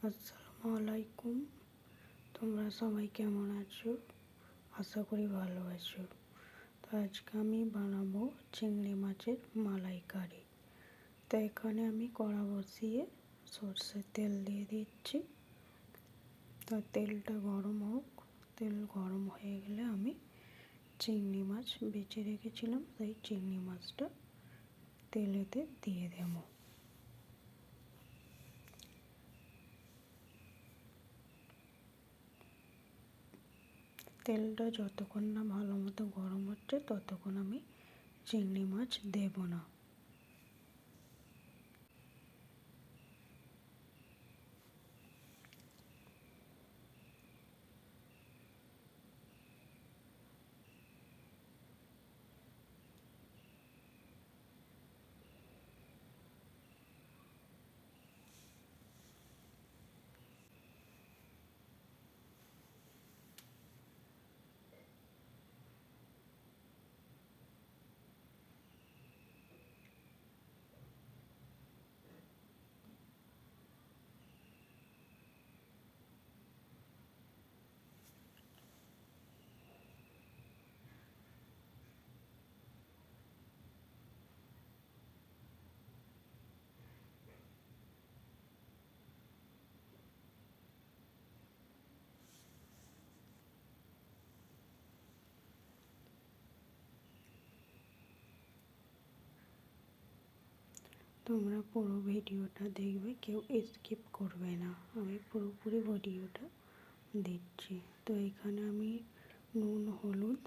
আসসালামু আলাইকুম। তোমরা সবাই কেমন আছো? আশা করি ভালো আছো। তো আজকে আমি বানাবো চিংড়ি মাছের মালাইকারি। তো এখানে আমি কড়া বসিয়ে সর্ষের তেল দিয়ে দিচ্ছি। তো তেলটা গরম হোক। তেল গরম হয়ে গেলে আমি চিংড়ি মাছ বেছে রেখেছিলাম, সেই চিংড়ি মাছটা তেলেতে দিয়ে দেবো। তেলটা যতক্ষণ না ভালো মতো গরম হচ্ছে ততক্ষণ আমি চিংড়ি মাছ দেব না। তোমরা পুরো ভিডিওটা দেখবে, কেউ স্কিপ করবে না। আমি পুরোপুরি ভিডিওটা দিচ্ছি। তো এখানে আমি নুন হলুদ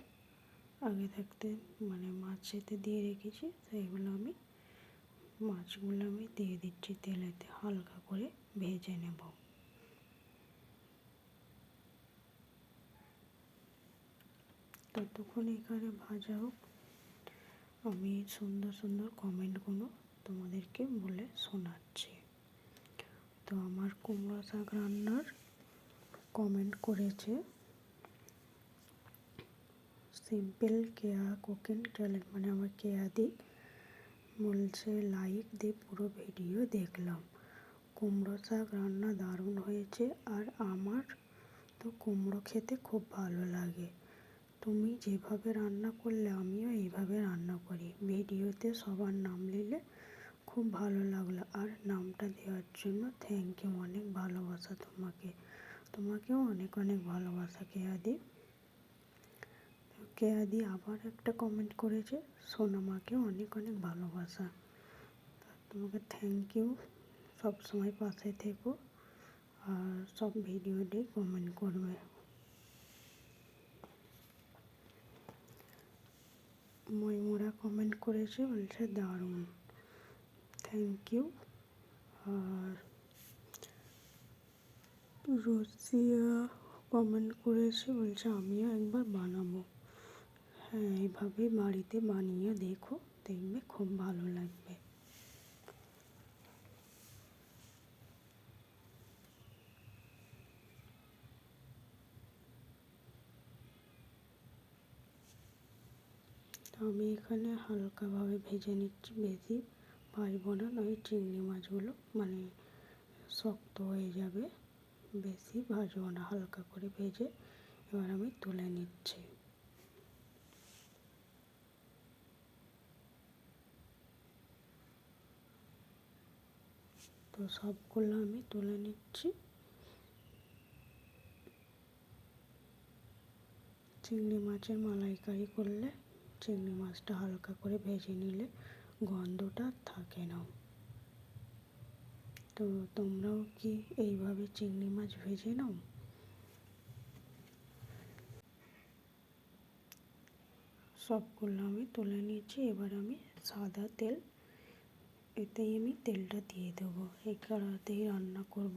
আগে থাকতে মাছেতে দিয়ে রেখেছি, সেইগুলো মাছগুলো আমি দিয়ে দিচ্ছি তেলেতে, হালকা করে ভেজে নেব। ততক্ষণ এখানে ভাজা হোক, আমি সুন্দর সুন্দর কমেন্টগুলো তোমাদেরকে বলে শোনাচ্ছি। তো আমার কুমড়ো শাক রান্নার কমেন্ট করেছে সিম্পল কেয়া কুকিং চ্যানেল, আমার কেয়াদি, বলছে লাইক দিয়ে পুরো ভিডিও দেখলাম, কুমড়ো শাক রান্না দারুণ হয়েছে। আর আমার তো কুমড়ো খেতে খুব ভালো লাগে। তুমি যেভাবে রান্না করলে আমিও এইভাবে রান্না করি। ভিডিওতে সবার নাম নিলে খুব ভালো লাগলো, আর নামটা দেওয়ার জন্য থ্যাংক ইউ, অনেক ভালোবাসা তোমাকে। তোমাকেও অনেক অনেক ভালোবাসা কেয়াদি। কেয়াদি আবার একটা কমেন্ট করেছে, সোনামাকে অনেক অনেক ভালোবাসা। তোমাকে থ্যাংক ইউ, সব সময় পাশে থেকো আর সব ভিডিওতেই কমেন্ট করবে। ময়ূরা কমেন্ট করেছে, বলছে দারুণ, thank you. R rosea comment করেছে, বলছে আমিও একবার বানাবো। হ্যাঁ, এইভাবে বাড়িতে বানিয়ে দেখো, দেখবে খুব ভালো লাগবে। আমি এখানে হালকাভাবে ভেজে নিচ্ছি, বেশি ভাজবো না, নয় চিংড়ি মাছগুলো শক্ত হয়ে যাবে। বেশি ভাজবো না, হালকা করে ভেজে এবার আমি তুলে নিচ্ছি। তো সবগুলো আমি তুলে নিচ্ছি। চিংড়ি মাছের মালাইকারি করলে চিংড়ি মাছটা হালকা করে ভেজে নিলে গন্ধটা থাকে না। তো তোমরাও কি এইভাবে চিংড়ি মাছ ভেজে নাও? সবগুলো আমি তুলে নিয়েছি। এবার আমি সাদা তেল, এতেই আমি তেলটা দিয়ে দেবো। এই কড়াতেই রান্না করব,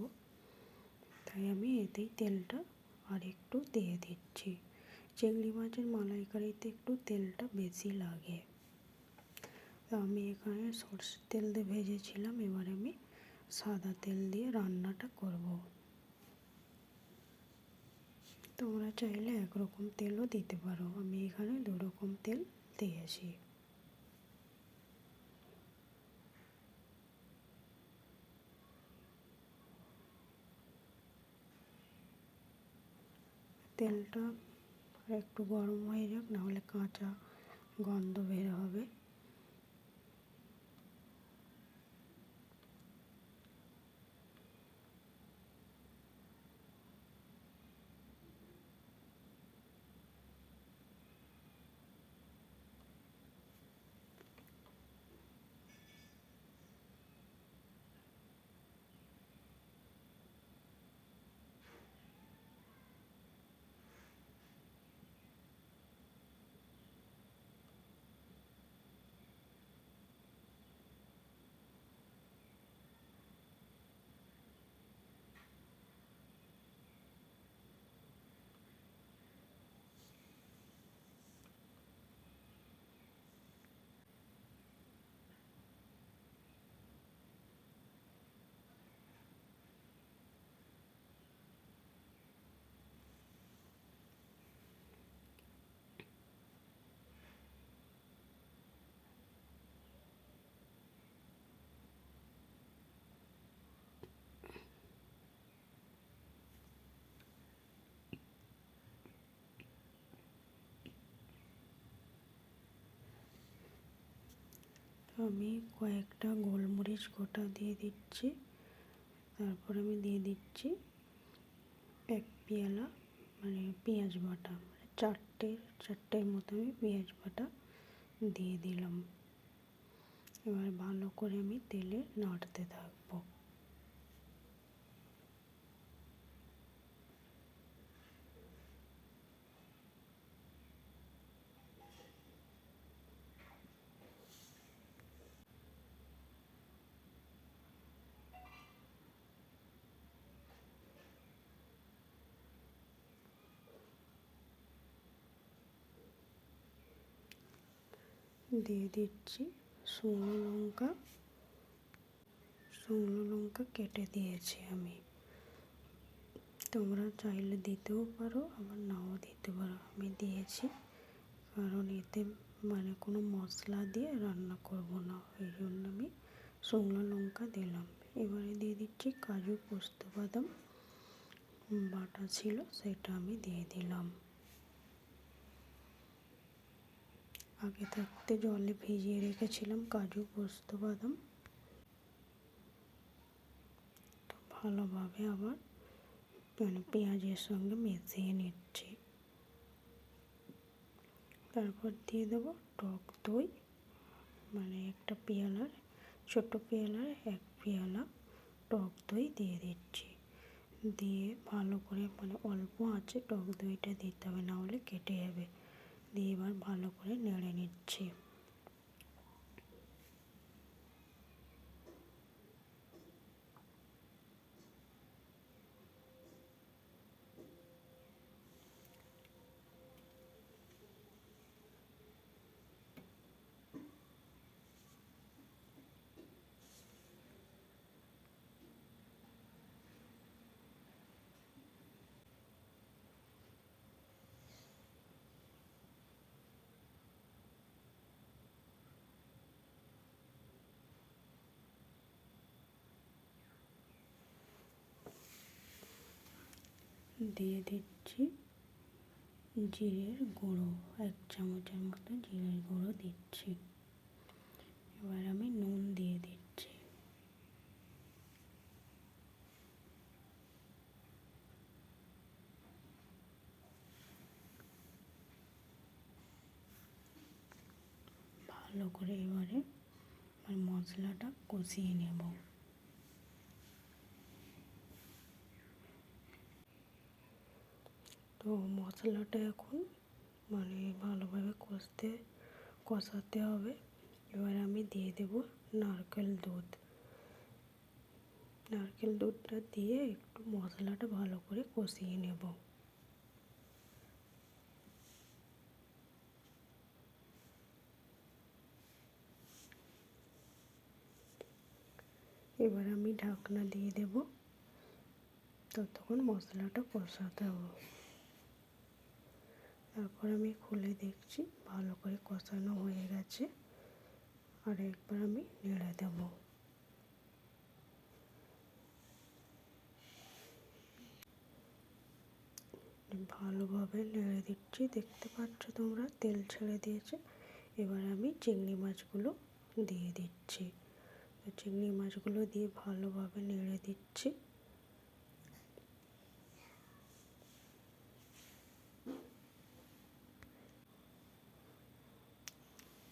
তাই আমি এতেই তেলটা আর একটু দিয়ে দিচ্ছি। চিংড়ি মাছের মালাইকারিতে একটু তেলটা বেশি লাগে। তো আমি এখানে সরষের তেল দিয়ে ভেজেছিলাম, এবার আমি সাদা তেল দিয়ে রান্নাটা করব। তোমরা চাইলে একরকম তেলও দিতে পারো, আমি এখানে দুরকম তেল দিয়েছি। তেলটা একটু গরম হয়ে যাক, নাহলে কাঁচা গন্ধ বের হবে। আমি কয়েকটা গোলমরিচ গোটা দিয়ে দিচ্ছি। তারপর আমি দিয়ে দিচ্ছি 1 পেয়ালা পেঁয়াজ বাটা, চারটের মতো আমি পেঁয়াজ বাটা দিয়ে দিলাম। এবার ভালো করে আমি তেলে নাড়তে থাকবো। দিয়ে দিচ্ছি শুকনো লঙ্কা কেটে দিয়েছি আমি। তোমরা চাইলে দিতেও পারো, আবার নাও দিতে পারো। আমি দিয়েছি কারণ এতে কোনো মশলা দিয়ে রান্না করব না, এই জন্য আমি শুকনো লঙ্কা দিলাম। এবারে দিয়ে দিচ্ছি কাজু পোস্ত বাদাম বাটা ছিল, সেটা আমি দিয়ে দিলাম। আগে থাকতে জলে ভিজিয়ে রেখেছিলাম কাজু পোস্ত বাদাম। তো ভালোভাবে আবার পেঁয়াজের সঙ্গে মিশিয়ে নিচ্ছি। তারপর দিয়ে দেবো টক দই, একটা পেয়ালার, ছোট পেয়ালার 1 পেয়ালা টক দই দিয়ে দিচ্ছি। দিয়ে ভালো করে অল্প আঁচে টক দইটা দিতে হবে, না হলে কেটে যাবে। দিয়ে এবার ভালো করে নেড়ে নিচ্ছি। দিয়ে দিচ্ছি জিরের গুঁড়ো, 1 চামচের মতো জিরের গুঁড়ো দিচ্ছি। এবার আমি নুন দিয়ে দিচ্ছি। ভালো করে এবারে মশলাটা কষিয়ে নেব। তো মশলাটা এখন ভালোভাবে কষাতে হবে। এবার আমি দিয়ে দেব নারকেল দুধটা দিয়ে একটু মশলাটা ভালো করে কষিয়ে নেব। এবার আমি ঢাকনা দিয়ে দেব, ততক্ষণ মশলাটা কষাতে হবে। তারপর আমি খুলে দেখছি ভালো করে কষানো হয়ে গেছে। আর একবার আমি নেড়ে দেব। ভালোভাবে নেড়ে দিচ্ছি। দেখতে পাচ্ছ তোমরা তেল ছেড়ে দিয়েছে। এবার আমি চিংড়ি মাছগুলো দিয়ে দিচ্ছি। তো চিংড়ি মাছগুলো দিয়ে ভালোভাবে নেড়ে দিচ্ছি।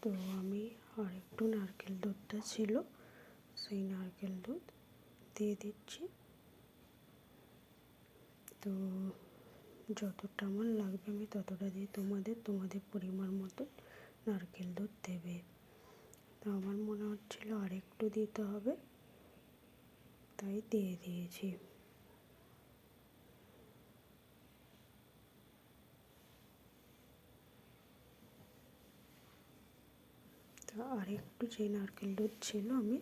তো আমি আর একটু নারকেল দুধটা ছিল, সেই নারকেল দুধ দিয়ে দিচ্ছি। তো যতটা আমার লাগবে আমি ততটা দিয়ে তোমাদের পরিমাণ মতো নারকেল দুধ দেবে। তো আমার মনে হচ্ছিল আর একটু দিতে হবে, তাই দিয়ে দিয়েছি। তো আর একটু যে নারকেল দুধ ছিল আমি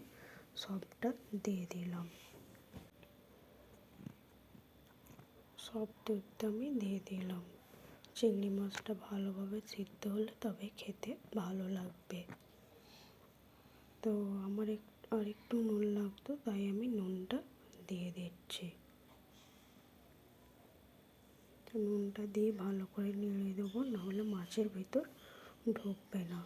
সবটা দিয়ে দিলাম। সব দুধটা আমি দিয়ে দিলাম। চিংড়ি মাছটা ভালোভাবে সিদ্ধ হলে তবে খেতে ভালো লাগবে। তো আমার আর একটু নুন লাগতো, তাই আমি নুনটা দিয়ে দিচ্ছি। তো নুনটা দিয়ে ভালো করে নেড়ে দেবো, নাহলে মাছের ভিতর ঢুকবে না।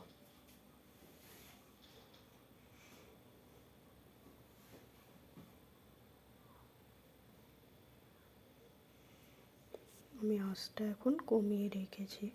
আমি আঁচটা এখন কমিয়ে রেখেছি।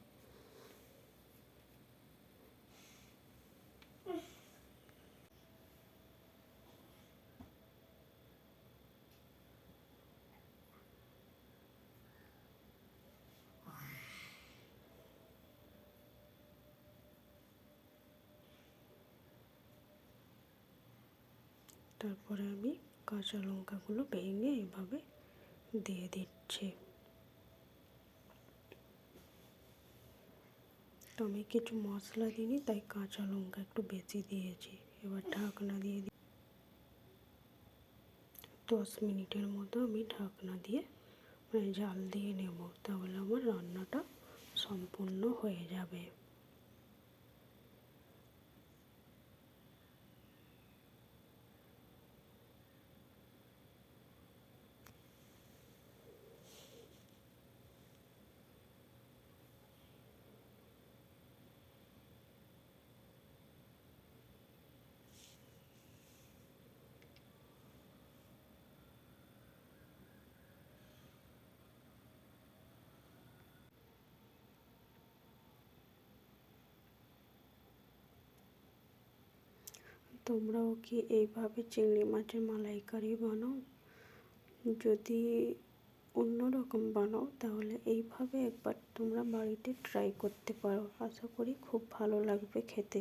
তারপরে আমি কাঁচা লঙ্কাগুলো ভেঙে এভাবে দিয়ে দিচ্ছি। তো আমি কিছু মশলা দিইনি, তাই কাঁচা লঙ্কা একটু বেশি দিয়েছি। এবার ঢাকনা দিয়ে 10 মিনিটের মতো আমি ঢাকনা দিয়ে জাল দিয়ে নেব, তাহলে আমার রান্নাটা সম্পূর্ণ হয়ে যাবে। তোমরাও কি এইভাবে চিংড়ি মাছের মালাইকারি বানাও? যদি অন্যরকম বানাও তাহলে এইভাবে একবার তোমরা বাড়িতে ট্রাই করতে পারো। আশা করি খুব ভালো লাগবে খেতে।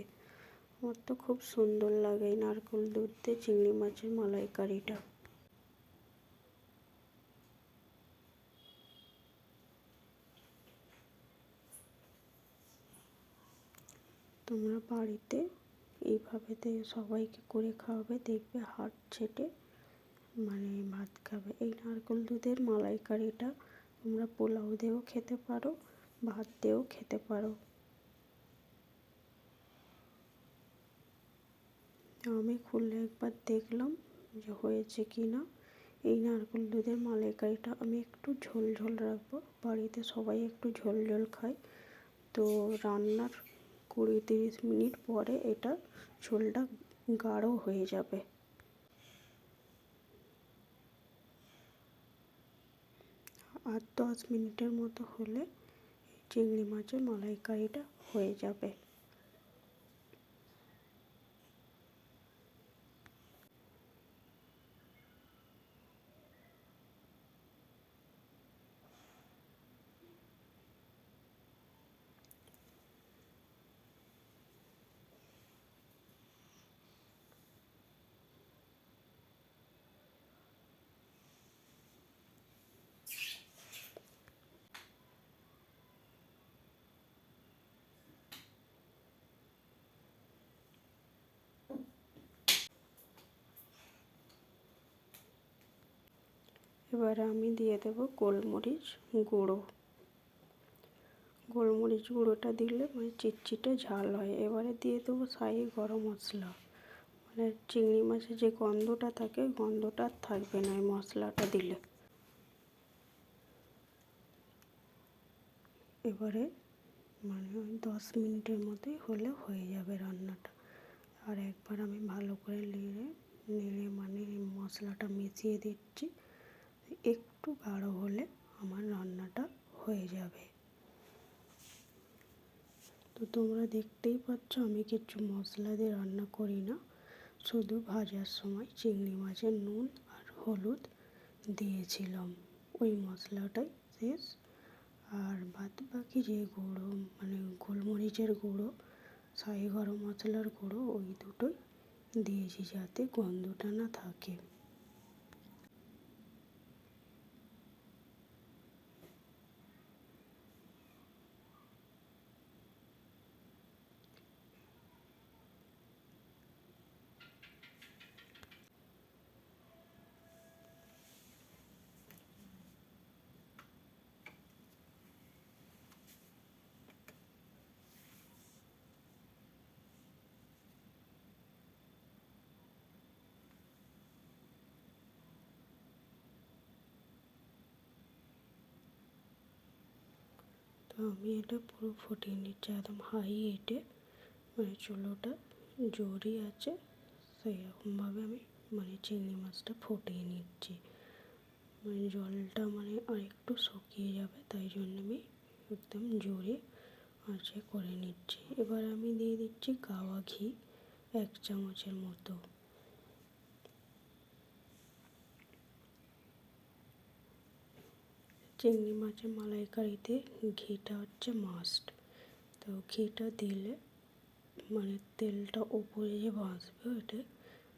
আমার তো খুব সুন্দর লাগে নারকেল দুধ দিয়ে চিংড়ি মাছের মালাইকারিটা। তোমরা বাড়িতে এইভাবে সবাইকে করে খাওয়াবে, দেখবে হাত ছেটে ভাত খাবে। এই নারকেল দুধের মালাইকারিটা তোমরা পোলাও দিয়েও খেতে পারো, ভাত দিয়েও খেতে পারো। আমি খুলে একবার দেখলাম যে হয়েছে কি না। এই নারকেল দুধের মালাইকারিটা আমি একটু ঝোল ঝোল রাখবো, বাড়িতে সবাই একটু ঝোল ঝোল খায়। তো রান্নার 20-30 মিনিট পরে এটা ঝোলটা গাঢ় হয়ে যাবে। আর 10 মিনিটের মতো হলে চিংড়ি মাছের মালাইকারিটা হয়ে যাবে। এবার আমি দিয়ে দেবো গোলমরিচ গুঁড়ো। গোলমরিচ গুঁড়োটা দিলে চিটচিটে ঝাল হয়। এবারে দিয়ে দেবো শাহি গরম মশলা। চিংড়ি মাছের যে গন্ধটা থাকে, গন্ধটা থাকবে না এই মশলাটা দিলে। এবারে মানে ওই 10 মিনিটের মতোই হলে হয়ে যাবে রান্নাটা। আর একবার আমি ভালো করে নেড়ে মানে মশলাটা মিশিয়ে দিচ্ছি। একটু গাঢ় হলে আমার রান্নাটা হয়ে যাবে। তো তোমরা দেখতেই পাচ্ছ আমি কিছু মশলা দিয়ে রান্না করি না, শুধু ভাজার সময় চিংড়ি মাছের নুন আর হলুদ দিয়েছিলাম, ওই মশলাটাই শেষ। আর বাদ বাকি যে গুঁড়ো মানে গোলমরিচের গুঁড়ো, শাহি গরম মশলার গুঁড়ো, ওই দুটোই দিয়েছি যাতে গন্ধটা না থাকে। তো আমি এটা পুরো ফুটিয়ে নিচ্ছি একদম হাই হিটে, মানে চুলোটা জোরই আছে, সেরকমভাবে আমি মানে চিংড়ি মাছটা ফুটিয়ে নিচ্ছি। মানে জলটা মানে আর একটু শুকিয়ে যাবে, তাই জন্য আমি একদম জোরে আঁচে করে নিচ্ছি। এবার আমি দিয়ে দিচ্ছি গাওয়া ঘি 1 চামচের মতো। চিংড়ি মাছের মালাইকারিতে ঘিটা হচ্ছে মাস্ট। তো ঘিটা দিলে মানে তেলটা উপরে যে ভাসবে ওটা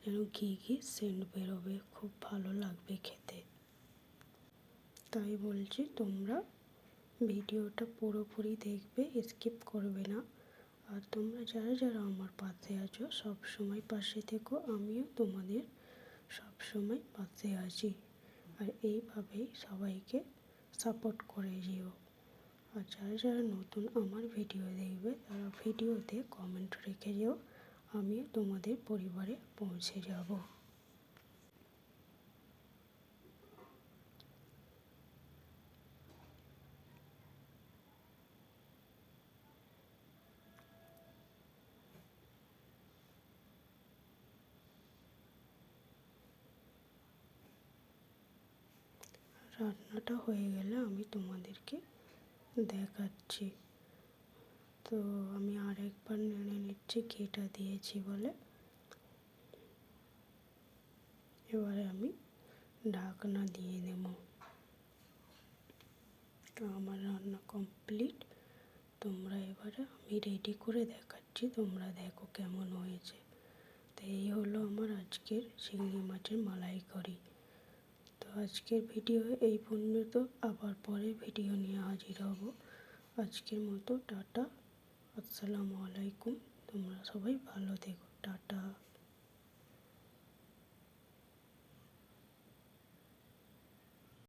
যেন ঘি ঘি সেন্ট বেরোবে, খুব ভালো লাগবে খেতে। তাই বলছি তোমরা ভিডিওটা পুরোপুরি দেখবে, স্কিপ করবে না। আর তোমরা যারা যারা আমার পাশে আছো সব সময় পাশে থেকো, আমিও তোমাদের সব সময় পাশে আছি। আর এইভাবেই সবাইকে সাপোর্ট করে যেও। আর যারা যারা নতুন আমার ভিডিও দেখবে তারা ভিডিওতে কমেন্ট রেখে যেও, আমিও তোমাদের পরিবারে পৌঁছে যাব। রান্নাটা হয়ে গেলে আমি তোমাদেরকে দেখাচ্ছি। তো আমি আরেকবার নেড়ে নিচ্ছি ঘিটা দিয়েছি বলে। এবারে আমি ঢাকনা দিয়ে দেব। তো আমার রান্না কমপ্লিট। তোমরা এবারে আমি রেডি করে দেখাচ্ছি, তোমরা দেখো কেমন হয়েছে। তো এই হলো আমার আজকের চিংড়ি মাছের মালাইকারি। তো আজকের ভিডিও এই পর্যন্ত, আবার পরে ভিডিও নিয়ে হাজির হব। আজকের মতো টাটা, আসসালামু আলাইকুম। তোমরা সবাই ভালো থেকো, টাটা।